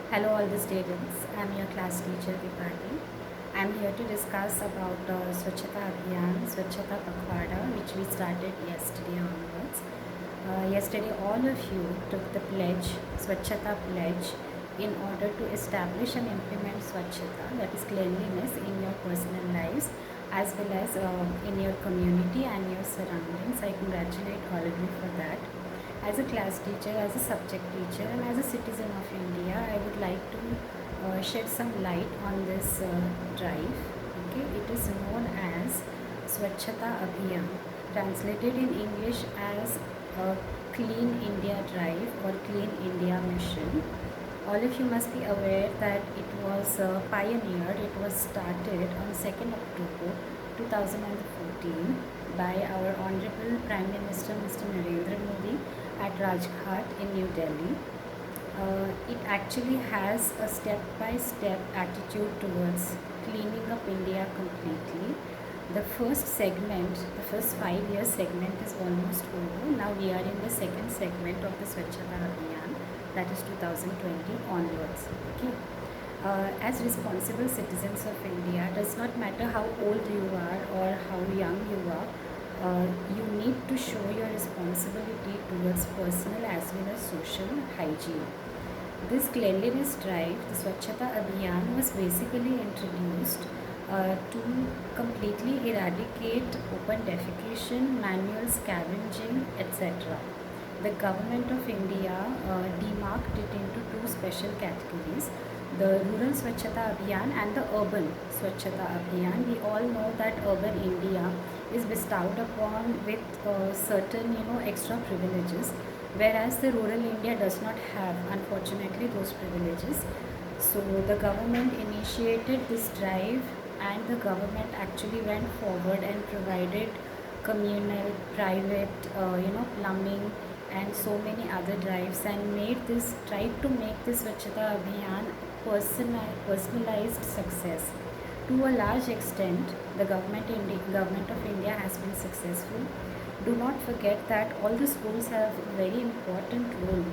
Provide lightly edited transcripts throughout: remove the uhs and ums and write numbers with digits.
Hello all the students, I am your class teacher Vipati. I am here to discuss about Swachhata Abhiyan, Swachhata Pakhwada which we started yesterday onwards. Yesterday all of you took the pledge, Swachhata pledge, in order to establish and implement Swachhata, that is cleanliness in your personal lives as well as in your community and your surroundings. I congratulate all of you for that. As a class teacher, as a subject teacher, and as a citizen of India, I would like to shed some light on this drive. Okay, it is known as Swachhata Abhiyan, translated in English as Clean India Drive or Clean India Mission. All of you must be aware that it was pioneered, it was started on 2nd October 2014 by our Honorable Prime Minister Mr. Narendra Modi at Rajghat in New Delhi. It actually has a step-by-step attitude towards cleaning up India completely. The first segment, the first 5-year segment is almost over. Now we are in the second segment of the Swachhata Abhiyan, that is 2020 onwards. Okay. As responsible citizens of India, does not matter how old you are or how young you are, you need to show your responsibility towards personal as well as social hygiene. This cleanliness drive, the Swachhata Abhiyan, was basically introduced to completely eradicate open defecation, manual scavenging, etc. The government of India demarked it into two special categories, the rural Swachhata Abhiyan and the urban Swachhata Abhiyan. We all know that urban India is bestowed upon with certain extra privileges, whereas the rural India does not have, unfortunately, those privileges. So the government initiated this drive, and the government actually went forward and provided communal, private, plumbing and so many other drives, and tried to make this Swachhata Abhiyan personalized success. To a large extent, the government of India has been successful. Do not forget that all the schools have a very important role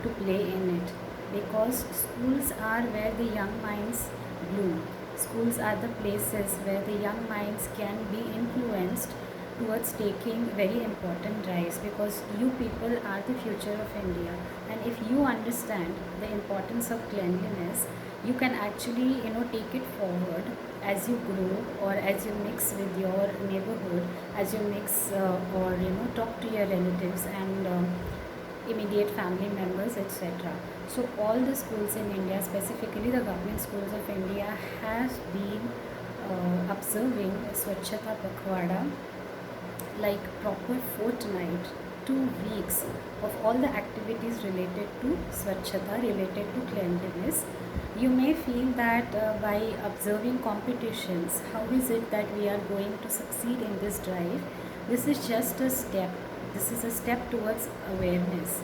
to play in it, because schools are where the young minds bloom. Schools are the places where the young minds can be influenced towards taking very important drives, because you people are the future of India, and if you understand the importance of cleanliness, you can actually take it forward as you grow, or as you mix with your neighborhood, as you mix or talk to your relatives and immediate family members, etc. So all the schools in India, specifically the government schools of India, has been observing Swachhata Pakhwada, like proper fortnight, 2 weeks of all the activities related to Swachhata, related to cleanliness. You may feel that by observing competitions, how is it that we are going to succeed in this drive? This is just a step. This is a step towards awareness.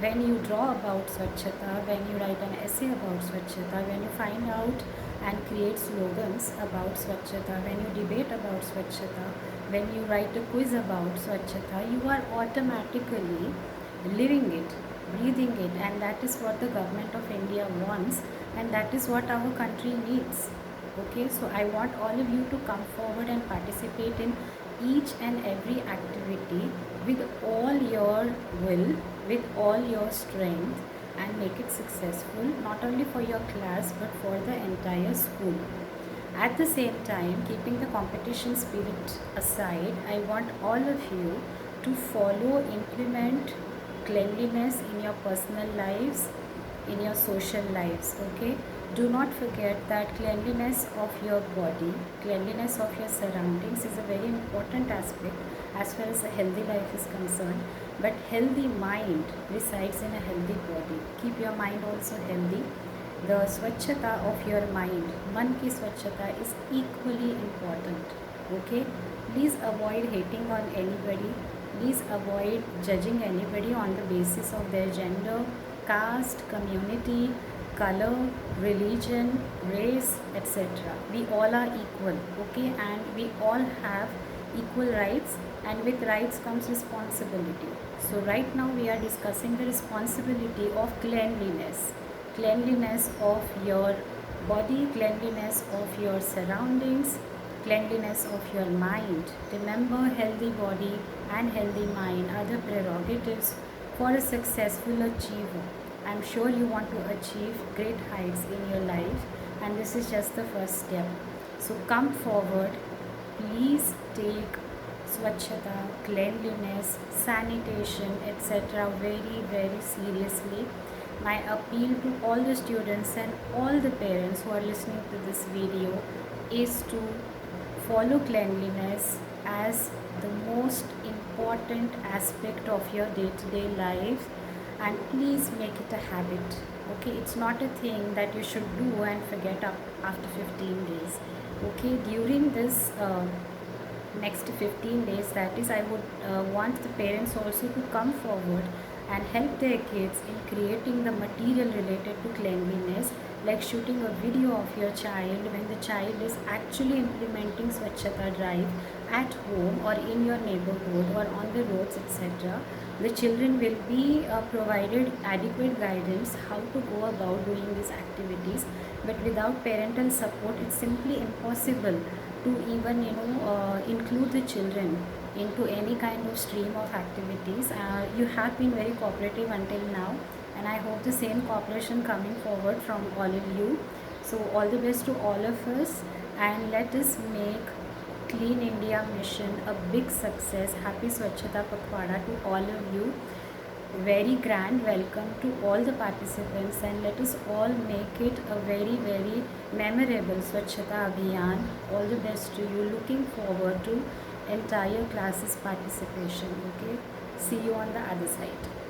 When you draw about Swachhata, when you write an essay about Swachhata, when you find out and create slogans about Swachhata, when you debate about Swachhata, when you write a quiz about Swachhata, you are automatically living it, breathing it, and that is what the government of India wants, and that is what our country needs. Okay, so I want all of you to come forward and participate in each and every activity with all your will, with all your strength, and make it successful, not only for your class but for the entire school. At the same time, keeping the competition spirit aside, I want all of you to follow, implement cleanliness in your personal lives, in your social lives. Okay, do not forget that cleanliness of your body, cleanliness of your surroundings is a very important aspect as far as a healthy life is concerned. But healthy mind resides in a healthy body. Keep your mind also healthy. The swachhata of your mind, man ki swachhata, is equally important. Okay, please avoid hating on anybody. Please avoid judging anybody on the basis of their gender, caste, community, color, religion, race, etc. We all are equal. Okay, and we all have equal rights, and with rights comes responsibility. So right now we are discussing the responsibility of cleanliness. cleanliness of your body, cleanliness of your surroundings, cleanliness of your mind. Remember, healthy body and healthy mind are the prerogatives for a successful achiever. I'm sure you want to achieve great heights in your life, and this is just the first step. So come forward, please take swachhata, cleanliness, sanitation, etc. very seriously. My appeal to all the students and all the parents who are listening to this video is to follow cleanliness as the most important aspect of your day-to-day life, and please make it a habit. Okay, it's not a thing that you should do and forget up after 15 days. Okay, during this next 15 days, that is, I would want the parents also to come forward and help their kids in creating the material related to cleanliness, like shooting a video of your child when the child is actually implementing Swachhata drive at home or in your neighborhood or on the roads, etc. The children will be provided adequate guidance how to go about doing these activities, but without parental support it's simply impossible to even include the children into any kind of stream of activities. You have been very cooperative until now, and I hope the same cooperation coming forward from all of you. So all the best to all of us, and let us make Clean India mission a big success. Happy Swachhata Pakhwada to all of you. Very grand welcome to all the participants, and let us all make it a very memorable Swachhata Abhiyan. All the best to you. Looking forward to entire classes participation. Okay, see you on the other side.